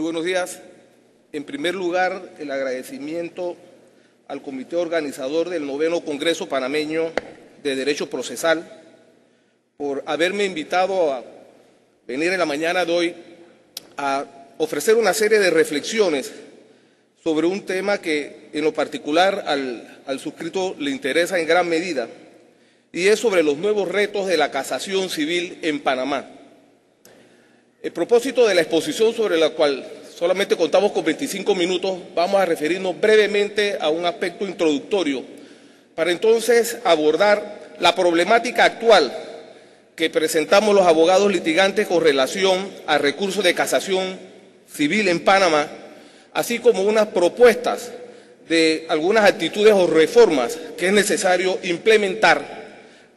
Muy buenos días. En primer lugar, el agradecimiento al comité organizador del 9º Congreso Panameño de Derecho Procesal por haberme invitado a venir en la mañana de hoy a ofrecer una serie de reflexiones sobre un tema que en lo particular al suscrito le interesa en gran medida, y es sobre los nuevos retos de la casación civil en Panamá. El propósito de la exposición, sobre la cual solamente contamos con 25 minutos, vamos a referirnos brevemente a un aspecto introductorio para entonces abordar la problemática actual que presentamos los abogados litigantes con relación al recurso de casación civil en Panamá, así como unas propuestas de algunas actitudes o reformas que es necesario implementar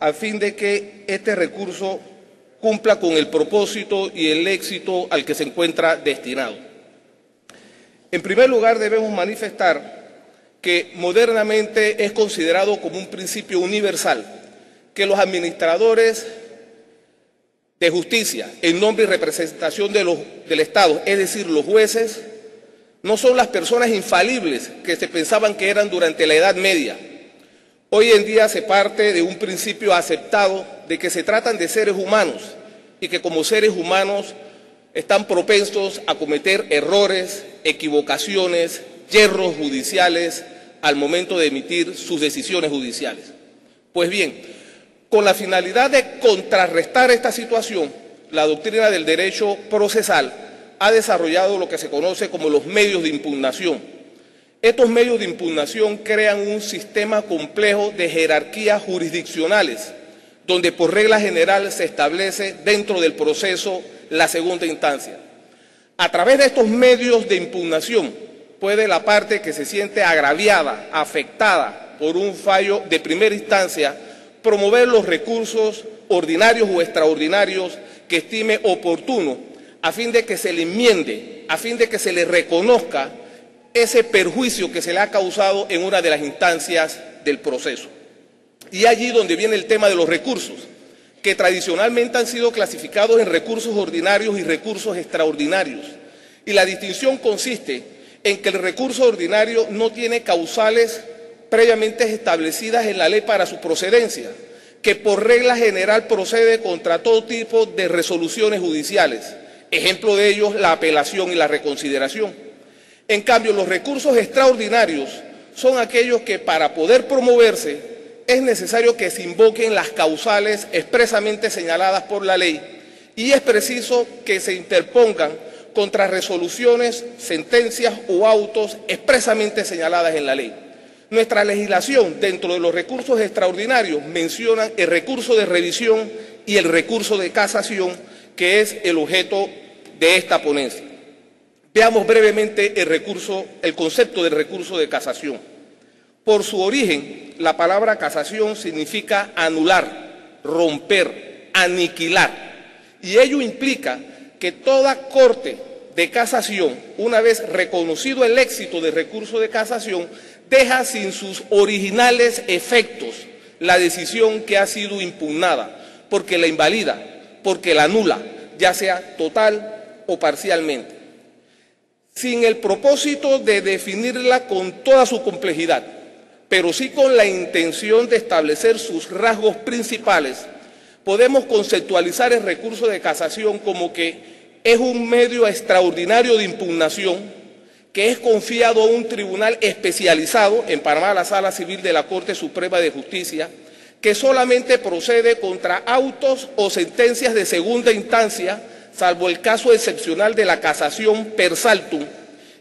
a fin de que este recurso cumpla con el propósito y el éxito al que se encuentra destinado. En primer lugar, debemos manifestar que modernamente es considerado como un principio universal que los administradores de justicia, en nombre y representación del Estado, es decir, los jueces, no son las personas infalibles que se pensaban que eran durante la Edad Media. Hoy en día se parte de un principio aceptado de que se tratan de seres humanos y que como seres humanos están propensos a cometer errores, equivocaciones, yerros judiciales al momento de emitir sus decisiones judiciales. Pues bien, con la finalidad de contrarrestar esta situación, la doctrina del derecho procesal ha desarrollado lo que se conoce como los medios de impugnación. Estos medios de impugnación crean un sistema complejo de jerarquías jurisdiccionales, donde por regla general se establece dentro del proceso la segunda instancia. A través de estos medios de impugnación puede la parte que se siente agraviada, afectada por un fallo de primera instancia, promover los recursos ordinarios o extraordinarios que estime oportuno, a fin de que se le enmiende, a fin de que se le reconozca ese perjuicio que se le ha causado en una de las instancias del proceso. Y allí donde viene el tema de los recursos, que tradicionalmente han sido clasificados en recursos ordinarios y recursos extraordinarios. Y la distinción consiste en que el recurso ordinario no tiene causales previamente establecidas en la ley para su procedencia, que por regla general procede contra todo tipo de resoluciones judiciales. Ejemplo de ellos, la apelación y la reconsideración. En cambio, los recursos extraordinarios son aquellos que para poder promoverse es necesario que se invoquen las causales expresamente señaladas por la ley y es preciso que se interpongan contra resoluciones, sentencias o autos expresamente señaladas en la ley. Nuestra legislación dentro de los recursos extraordinarios menciona el recurso de revisión y el recurso de casación, que es el objeto de esta ponencia. Veamos brevemente el concepto del recurso de casación. Por su origen, la palabra casación significa anular, romper, aniquilar, y ello implica que toda corte de casación, una vez reconocido el éxito del recurso de casación, deja sin sus originales efectos la decisión que ha sido impugnada, porque la invalida, porque la anula, ya sea total o parcialmente. Sin el propósito de definirla con toda su complejidad, pero sí con la intención de establecer sus rasgos principales, podemos conceptualizar el recurso de casación como que es un medio extraordinario de impugnación que es confiado a un tribunal especializado, en Panamá la Sala Civil de la Corte Suprema de Justicia, que solamente procede contra autos o sentencias de segunda instancia, salvo el caso excepcional de la casación per saltum,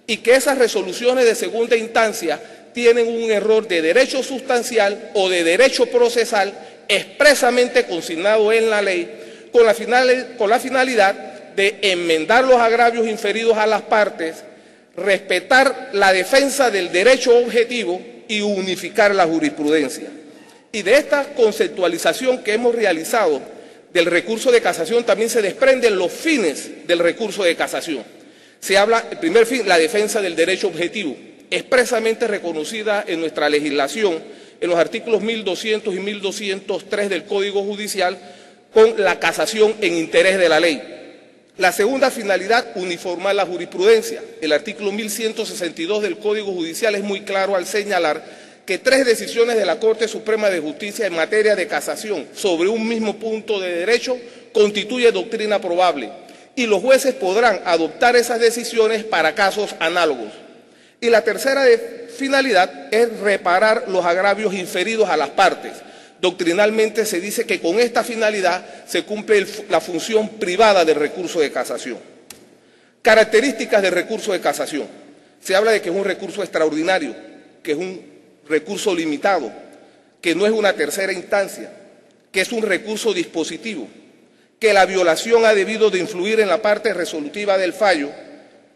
y que esas resoluciones de segunda instancia tienen un error de derecho sustancial o de derecho procesal expresamente consignado en la ley, con la finalidad de enmendar los agravios inferidos a las partes, respetar la defensa del derecho objetivo y unificar la jurisprudencia. Y de esta conceptualización que hemos realizado del recurso de casación también se desprenden los fines del recurso de casación. Se habla, el primer fin, la defensa del derecho objetivo, expresamente reconocida en nuestra legislación, en los artículos 1200 y 1203 del Código Judicial, con la casación en interés de la ley. La segunda finalidad, uniformar la jurisprudencia. El artículo 1162 del Código Judicial es muy claro al señalar que 3 decisiones de la Corte Suprema de Justicia en materia de casación sobre un mismo punto de derecho constituye doctrina probable y los jueces podrán adoptar esas decisiones para casos análogos. Y la tercera finalidad es reparar los agravios inferidos a las partes. Doctrinalmente se dice que con esta finalidad se cumple la función privada del recurso de casación. Características del recurso de casación. Se habla de que es un recurso extraordinario, que es un recurso limitado, que no es una tercera instancia, que es un recurso dispositivo, que la violación ha debido de influir en la parte resolutiva del fallo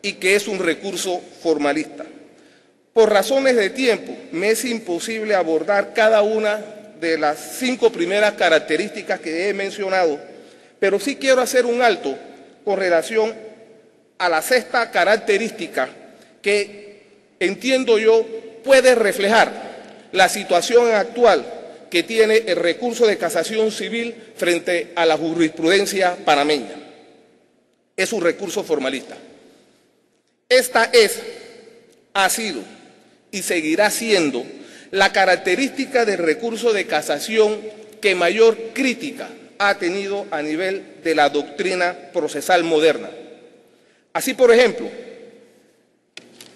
y que es un recurso formalista. Por razones de tiempo, me es imposible abordar cada una de las 5 primeras características que he mencionado, pero sí quiero hacer un alto con relación a la 6ª característica que entiendo yo puede reflejar la situación actual que tiene el recurso de casación civil frente a la jurisprudencia panameña. Es un recurso formalista. Esta ha sido y seguirá siendo la característica del recurso de casación que mayor crítica ha tenido a nivel de la doctrina procesal moderna. Así, por ejemplo,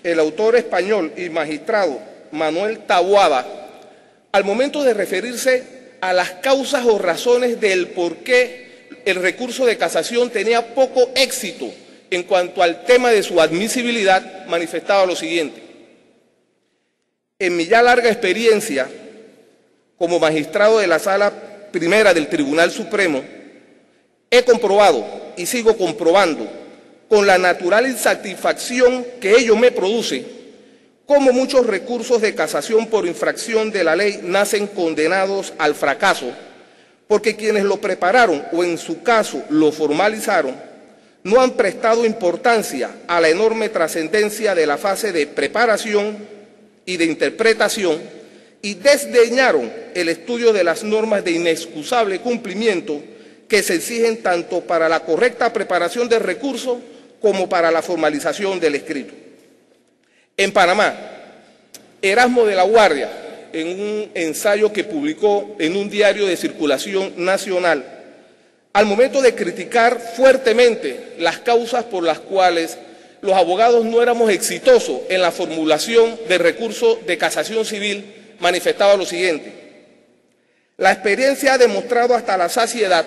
el autor español y magistrado Manuel Taboada, al momento de referirse a las causas o razones del por qué el recurso de casación tenía poco éxito en cuanto al tema de su admisibilidad, manifestaba lo siguiente: en mi ya larga experiencia como magistrado de la Sala Primera del Tribunal Supremo, he comprobado y sigo comprobando con la natural insatisfacción que ello me produce, cómo muchos recursos de casación por infracción de la ley nacen condenados al fracaso, porque quienes lo prepararon o en su caso lo formalizaron, no han prestado importancia a la enorme trascendencia de la fase de preparación y de interpretación y desdeñaron el estudio de las normas de inexcusable cumplimiento que se exigen tanto para la correcta preparación del recurso como para la formalización del escrito. En Panamá, Erasmo de la Guardia, en un ensayo que publicó en un diario de circulación nacional, al momento de criticar fuertemente las causas por las cuales los abogados no éramos exitosos en la formulación del recurso de casación civil, manifestaba lo siguiente: la experiencia ha demostrado hasta la saciedad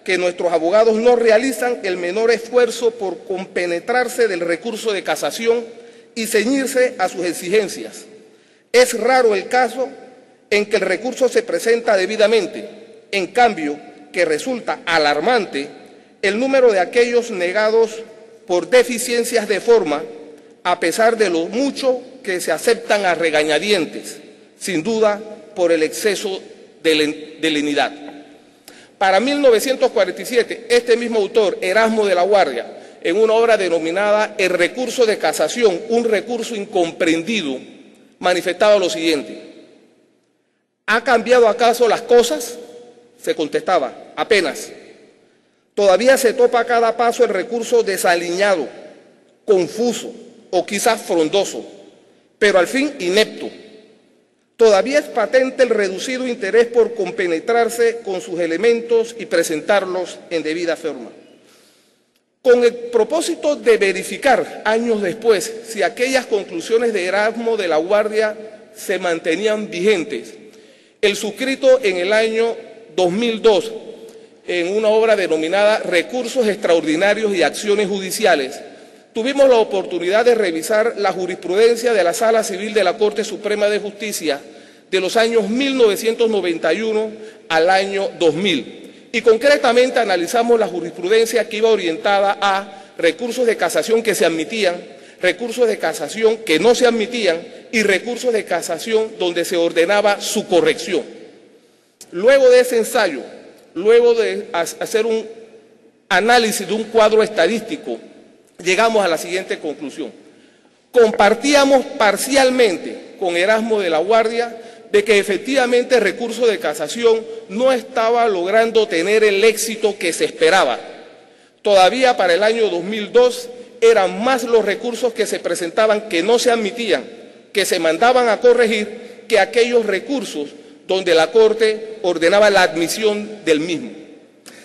que nuestros abogados no realizan el menor esfuerzo por compenetrarse del recurso de casación y ceñirse a sus exigencias. Es raro el caso en que el recurso se presenta debidamente. En cambio, que resulta alarmante el número de aquellos negados por deficiencias de forma, a pesar de lo mucho que se aceptan a regañadientes, sin duda por el exceso de lenidad. Para 1947, este mismo autor, Erasmo de la Guardia, en una obra denominada El recurso de casación, un recurso incomprendido, manifestaba lo siguiente: ¿ha cambiado acaso las cosas? Se contestaba, apenas. Todavía se topa a cada paso el recurso desaliñado, confuso o quizás frondoso, pero al fin inepto. Todavía es patente el reducido interés por compenetrarse con sus elementos y presentarlos en debida forma. Con el propósito de verificar años después si aquellas conclusiones de Erasmo de la Guardia se mantenían vigentes, el suscrito en el año 2002 en una obra denominada Recursos Extraordinarios y Acciones Judiciales, tuvimos la oportunidad de revisar la jurisprudencia de la Sala Civil de la Corte Suprema de Justicia de los años 1991 al año 2000. Y concretamente analizamos la jurisprudencia que iba orientada a recursos de casación que se admitían, recursos de casación que no se admitían y recursos de casación donde se ordenaba su corrección. Luego de ese ensayo, luego de hacer un análisis de un cuadro estadístico, llegamos a la siguiente conclusión. Compartíamos parcialmente con Erasmo de la Guardia de que efectivamente el recurso de casación no estaba logrando tener el éxito que se esperaba. Todavía para el año 2002 eran más los recursos que se presentaban que no se admitían, que se mandaban a corregir, que aquellos recursos donde la Corte ordenaba la admisión del mismo.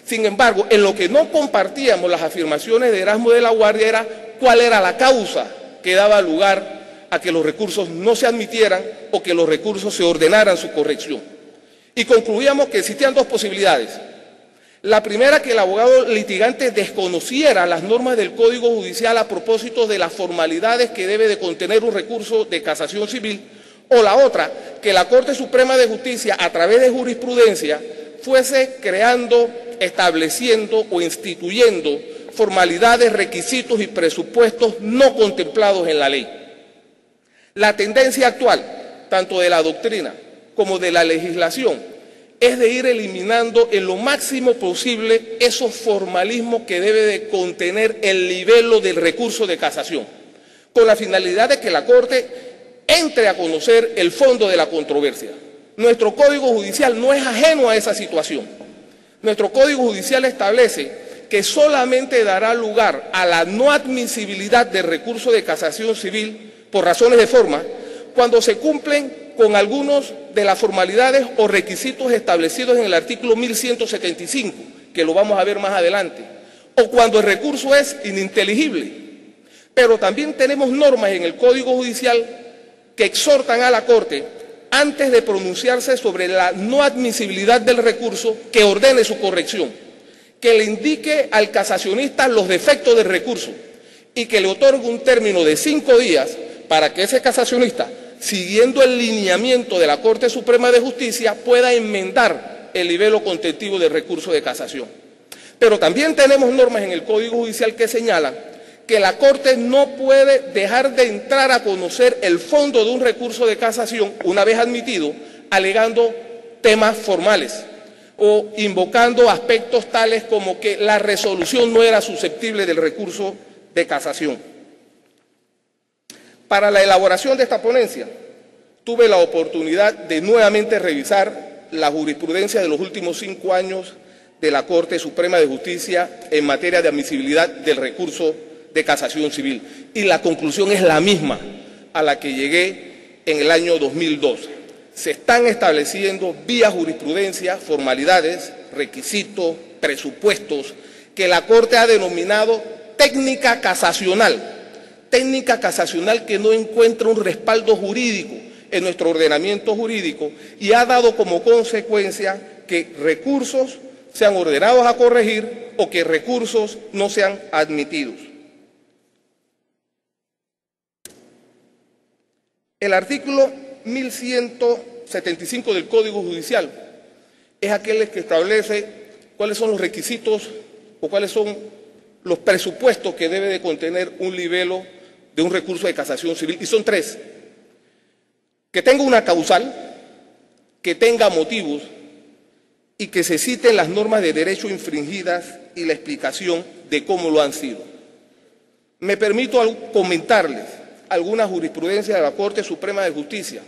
Sin embargo, en lo que no compartíamos las afirmaciones de Erasmo de la Guardia era cuál era la causa que daba lugar a que los recursos no se admitieran o que los recursos se ordenaran su corrección. Y concluíamos que existían dos posibilidades. La primera, que el abogado litigante desconociera las normas del Código Judicial a propósito de las formalidades que debe de contener un recurso de casación civil, o la otra, que la Corte Suprema de Justicia, a través de jurisprudencia, fuese creando, estableciendo o instituyendo formalidades, requisitos y presupuestos no contemplados en la ley. La tendencia actual, tanto de la doctrina como de la legislación, es de ir eliminando en lo máximo posible esos formalismos que debe de contener el libelo del recurso de casación, con la finalidad de que la Corte entre a conocer el fondo de la controversia. Nuestro Código Judicial no es ajeno a esa situación. Nuestro Código Judicial establece que solamente dará lugar a la no admisibilidad del recurso de casación civil por razones de forma cuando se cumplen con algunos de las formalidades o requisitos establecidos en el artículo 1175, que lo vamos a ver más adelante, o cuando el recurso es ininteligible. Pero también tenemos normas en el Código Judicial que exhortan a la Corte, antes de pronunciarse sobre la no admisibilidad del recurso, que ordene su corrección, que le indique al casacionista los defectos del recurso y que le otorgue un término de 5 días para que ese casacionista, siguiendo el lineamiento de la Corte Suprema de Justicia, pueda enmendar el libelo contentivo del recurso de casación. Pero también tenemos normas en el Código Judicial que señalan que la Corte no puede dejar de entrar a conocer el fondo de un recurso de casación una vez admitido, alegando temas formales o invocando aspectos tales como que la resolución no era susceptible del recurso de casación. Para la elaboración de esta ponencia, tuve la oportunidad de nuevamente revisar la jurisprudencia de los últimos 5 años de la Corte Suprema de Justicia en materia de admisibilidad del recurso de casación civil. Y la conclusión es la misma a la que llegué en el año 2002. Se están estableciendo vía jurisprudencia formalidades, requisitos, presupuestos que la Corte ha denominado técnica casacional que no encuentra un respaldo jurídico en nuestro ordenamiento jurídico y ha dado como consecuencia que recursos sean ordenados a corregir o que recursos no sean admitidos. El artículo 1175 del Código Judicial es aquel que establece cuáles son los requisitos o cuáles son los presupuestos que debe de contener un libelo de un recurso de casación civil, y son 3. Que tenga una causal, que tenga motivos y que se citen las normas de derecho infringidas y la explicación de cómo lo han sido. Me permito comentarles alguna jurisprudencia de la Corte Suprema de Justicia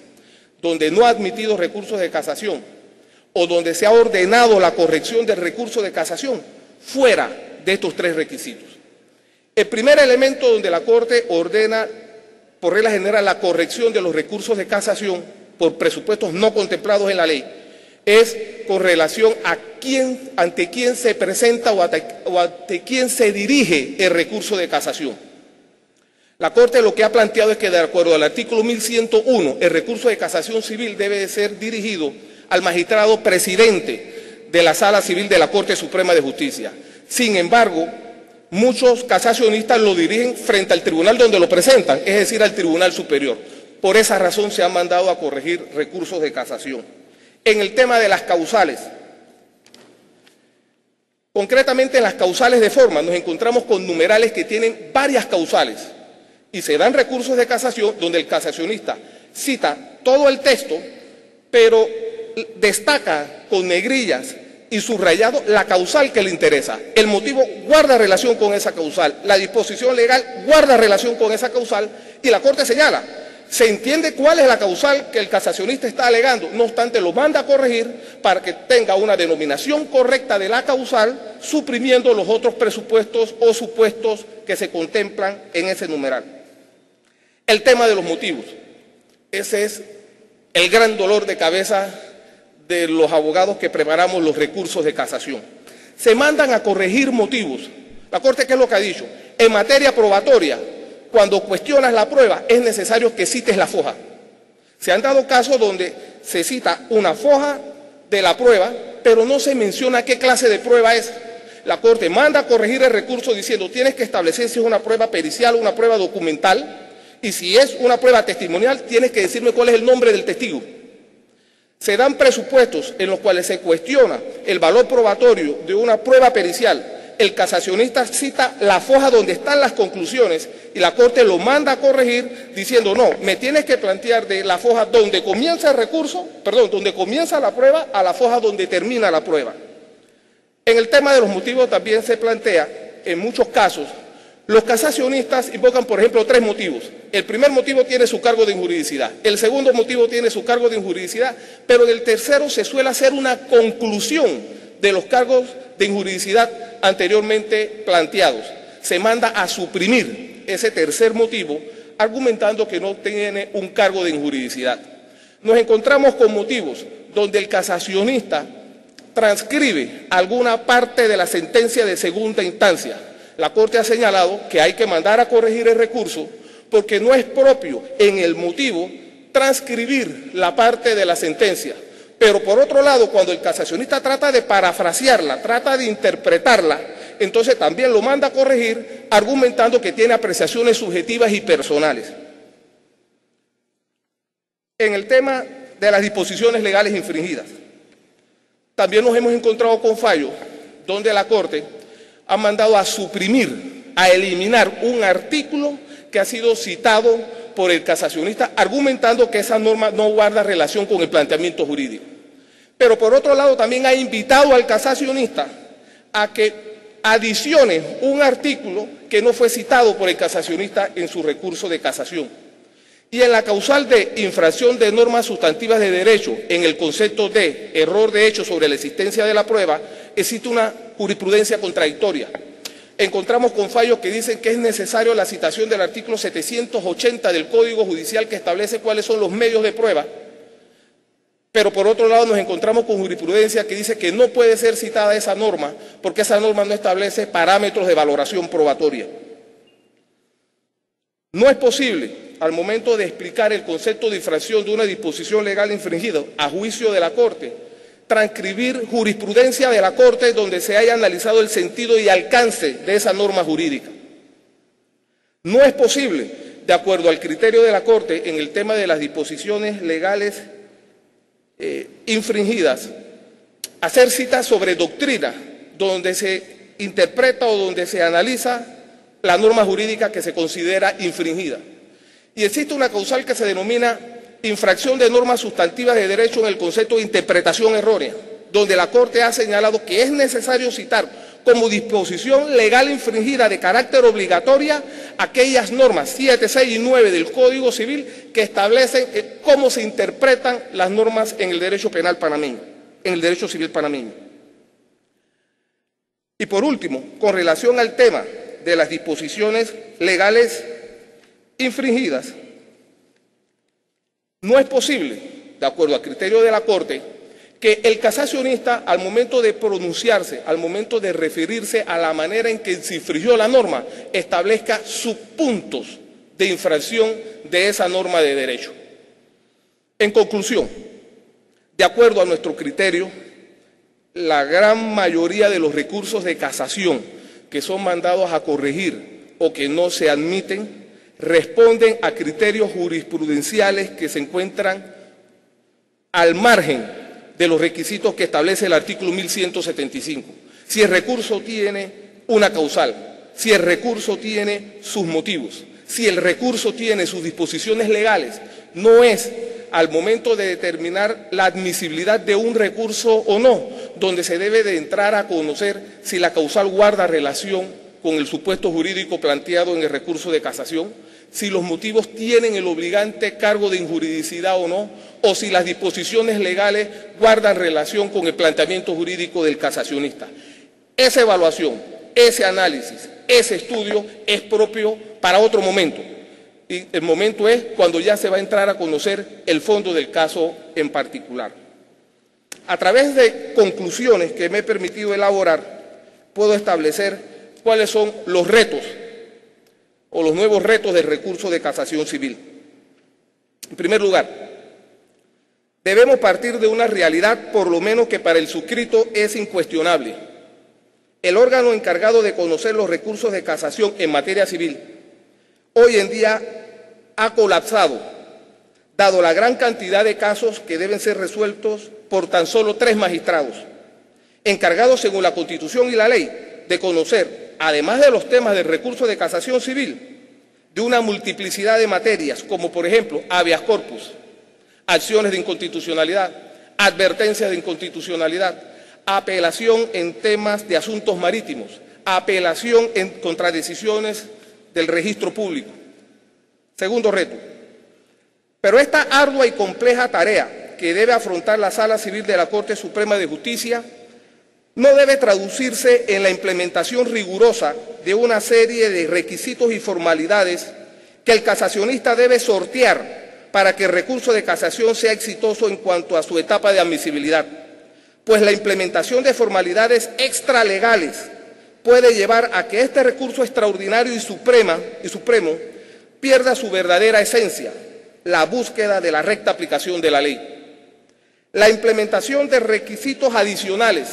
donde no ha admitido recursos de casación o donde se ha ordenado la corrección del recurso de casación fuera de estos 3 requisitos. El primer elemento donde la Corte ordena, por regla general, la corrección de los recursos de casación por presupuestos no contemplados en la ley es con relación a ante quién se presenta o ante quién se dirige el recurso de casación. La Corte lo que ha planteado es que, de acuerdo al artículo 1101, el recurso de casación civil debe de ser dirigido al magistrado presidente de la Sala Civil de la Corte Suprema de Justicia. Sin embargo, muchos casacionistas lo dirigen frente al tribunal donde lo presentan, es decir, al Tribunal Superior. Por esa razón se han mandado a corregir recursos de casación. En el tema de las causales, concretamente en las causales de forma, nos encontramos con numerales que tienen varias causales y se dan recursos de casación donde el casacionista cita todo el texto, pero destaca con negrillas y subrayado la causal que le interesa. El motivo guarda relación con esa causal, la disposición legal guarda relación con esa causal y la Corte señala, Se entiende cuál es la causal que el casacionista está alegando, no obstante lo manda a corregir para que tenga una denominación correcta de la causal, suprimiendo los otros presupuestos o supuestos que se contemplan en ese numeral. El tema de los motivos. Ese es el gran dolor de cabeza de los abogados que preparamos los recursos de casación. Se mandan a corregir motivos. La Corte, ¿qué es lo que ha dicho? En materia probatoria, cuando cuestionas la prueba, es necesario que cites la foja. Se han dado casos donde se cita una foja de la prueba, pero no se menciona qué clase de prueba es. La Corte manda a corregir el recurso diciendo tienes que establecer si es una prueba pericial o una prueba documental, y si es una prueba testimonial, tienes que decirme cuál es el nombre del testigo. Se dan presupuestos en los cuales se cuestiona el valor probatorio de una prueba pericial. El casacionista cita la foja donde están las conclusiones y la Corte lo manda a corregir diciendo no, me tienes que plantear de la foja donde comienza el recurso, perdón, donde comienza la prueba a la foja donde termina la prueba. En el tema de los motivos también se plantea, en muchos casos, los casacionistas invocan, por ejemplo, 3 motivos. El primer motivo tiene su cargo de injuridicidad, el segundo motivo tiene su cargo de injuridicidad, pero en el tercero se suele hacer una conclusión de los cargos de injuridicidad anteriormente planteados. Se manda a suprimir ese tercer motivo, argumentando que no tiene un cargo de injuridicidad. Nos encontramos con motivos donde el casacionista transcribe alguna parte de la sentencia de segunda instancia. La Corte ha señalado que hay que mandar a corregir el recurso porque no es propio en el motivo transcribir la parte de la sentencia. Pero por otro lado, cuando el casacionista trata de parafrasearla, trata de interpretarla, entonces también lo manda a corregir argumentando que tiene apreciaciones subjetivas y personales. En el tema de las disposiciones legales infringidas, también nos hemos encontrado con fallos donde la Corte ha mandado a suprimir, a eliminar un artículo que ha sido citado por el casacionista, argumentando que esa norma no guarda relación con el planteamiento jurídico. Pero por otro lado también ha invitado al casacionista a que adicione un artículo que no fue citado por el casacionista en su recurso de casación. Y en la causal de infracción de normas sustantivas de derecho, en el concepto de error de hecho sobre la existencia de la prueba, existe una jurisprudencia contradictoria. Encontramos con fallos que dicen que es necesario la citación del artículo 780 del Código Judicial que establece cuáles son los medios de prueba, pero por otro lado nos encontramos con jurisprudencia que dice que no puede ser citada esa norma porque esa norma no establece parámetros de valoración probatoria. No es posible, al momento de explicar el concepto de infracción de una disposición legal infringida a juicio de la Corte, transcribir jurisprudencia de la Corte donde se haya analizado el sentido y alcance de esa norma jurídica. No es posible, de acuerdo al criterio de la Corte en el tema de las disposiciones legales infringidas, hacer citas sobre doctrina donde se interpreta o donde se analiza la norma jurídica que se considera infringida. Y existe una causal que se denomina infracción de normas sustantivas de derecho en el concepto de interpretación errónea, donde la Corte ha señalado que es necesario citar como disposición legal infringida de carácter obligatoria aquellas normas 7, 6 y 9 del Código Civil que establecen cómo se interpretan las normas en el derecho penal panameño, en el derecho civil panameño. Y por último, con relación al tema de las disposiciones legales infringidas, no es posible, de acuerdo al criterio de la Corte, que el casacionista al momento de pronunciarse, al momento de referirse a la manera en que se infringió la norma, establezca subpuntos de infracción de esa norma de derecho. En conclusión, de acuerdo a nuestro criterio, la gran mayoría de los recursos de casación que son mandados a corregir o que no se admiten responden a criterios jurisprudenciales que se encuentran al margen de los requisitos que establece el artículo 1175. Si el recurso tiene una causal, si el recurso tiene sus motivos, si el recurso tiene sus disposiciones legales, no es al momento de determinar la admisibilidad de un recurso o no, donde se debe de entrar a conocer si la causal guarda relación con el supuesto jurídico planteado en el recurso de casación, si los motivos tienen el obligante cargo de injuridicidad o no, o si las disposiciones legales guardan relación con el planteamiento jurídico del casacionista. Esa evaluación, ese análisis, ese estudio es propio para otro momento. Y el momento es cuando ya se va a entrar a conocer el fondo del caso en particular. A través de conclusiones que me he permitido elaborar, puedo establecer cuáles son los retos o los nuevos retos del recurso de casación civil. En primer lugar, debemos partir de una realidad, por lo menos que para el suscrito es incuestionable. El órgano encargado de conocer los recursos de casación en materia civil hoy en día ha colapsado, dado la gran cantidad de casos que deben ser resueltos por tan solo 3 magistrados, encargados según la Constitución y la ley de conocer, además de los temas del recurso de casación civil, de una multiplicidad de materias, como por ejemplo habeas corpus, acciones de inconstitucionalidad, advertencias de inconstitucionalidad, apelación en temas de asuntos marítimos, apelación contra decisiones del registro público. Segundo reto. Pero esta ardua y compleja tarea que debe afrontar la Sala Civil de la Corte Suprema de Justicia no debe traducirse en la implementación rigurosa de una serie de requisitos y formalidades que el casacionista debe sortear para que el recurso de casación sea exitoso en cuanto a su etapa de admisibilidad, pues la implementación de formalidades extralegales puede llevar a que este recurso extraordinario y supremo pierda su verdadera esencia, la búsqueda de la recta aplicación de la ley. La implementación de requisitos adicionales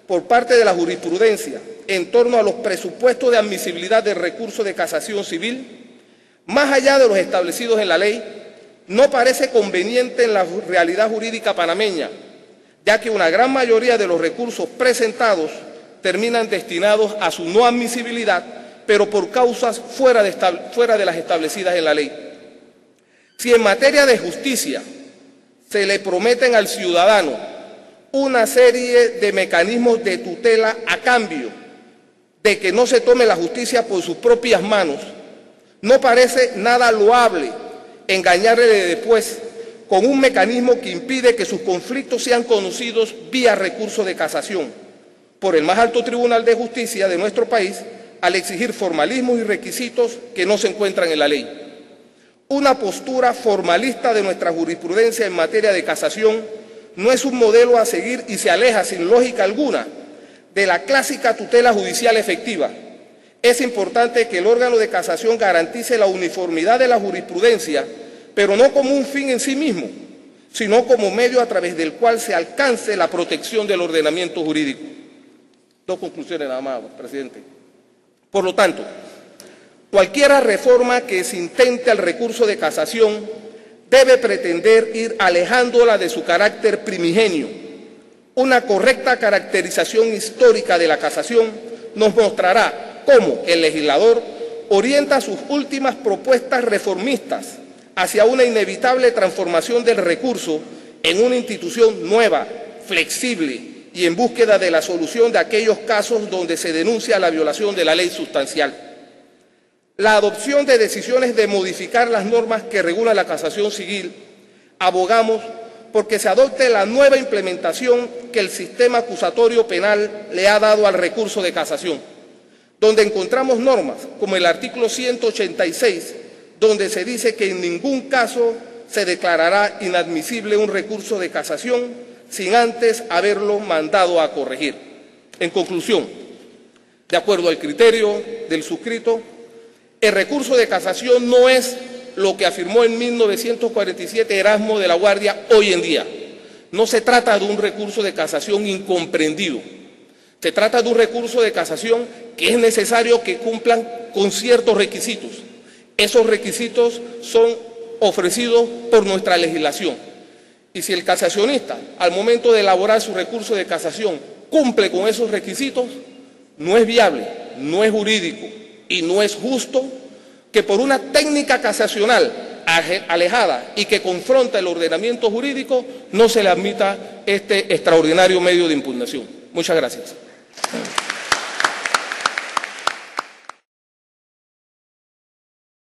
por parte de la jurisprudencia en torno a los presupuestos de admisibilidad del recurso de casación civil, más allá de los establecidos en la ley, no parece conveniente en la realidad jurídica panameña, ya que una gran mayoría de los recursos presentados terminan destinados a su no admisibilidad, pero por causas fuera de las establecidas en la ley. Si en materia de justicia se le prometen al ciudadano una serie de mecanismos de tutela a cambio de que no se tome la justicia por sus propias manos, no parece nada loable engañarle después con un mecanismo que impide que sus conflictos sean conocidos vía recurso de casación por el más alto tribunal de justicia de nuestro país, al exigir formalismos y requisitos que no se encuentran en la ley. Una postura formalista de nuestra jurisprudencia en materia de casación no es un modelo a seguir y se aleja sin lógica alguna de la clásica tutela judicial efectiva. Es importante que el órgano de casación garantice la uniformidad de la jurisprudencia, pero no como un fin en sí mismo, sino como medio a través del cual se alcance la protección del ordenamiento jurídico. 2 conclusiones nada más, presidente. Por lo tanto, cualquier reforma que se intente al recurso de casación debe pretender ir alejándola de su carácter primigenio. Una correcta caracterización histórica de la casación nos mostrará cómo el legislador orienta sus últimas propuestas reformistas hacia una inevitable transformación del recurso en una institución nueva, flexible y en búsqueda de la solución de aquellos casos donde se denuncia la violación de la ley sustancial. La adopción de decisiones de modificar las normas que regulan la casación civil, abogamos porque se adopte la nueva implementación que el sistema acusatorio penal le ha dado al recurso de casación, donde encontramos normas como el artículo 186, donde se dice que en ningún caso se declarará inadmisible un recurso de casación sin antes haberlo mandado a corregir. En conclusión, de acuerdo al criterio del suscrito, el recurso de casación no es lo que afirmó en 1947 Erasmo de la Guardia hoy en día. No se trata de un recurso de casación incomprendido. Se trata de un recurso de casación que es necesario que cumplan con ciertos requisitos. Esos requisitos son ofrecidos por nuestra legislación. Y si el casacionista, al momento de elaborar su recurso de casación, cumple con esos requisitos, no es viable, no es jurídico y no es justo que por una técnica casacional alejada y que confronta el ordenamiento jurídico no se le admita este extraordinario medio de impugnación. Muchas gracias.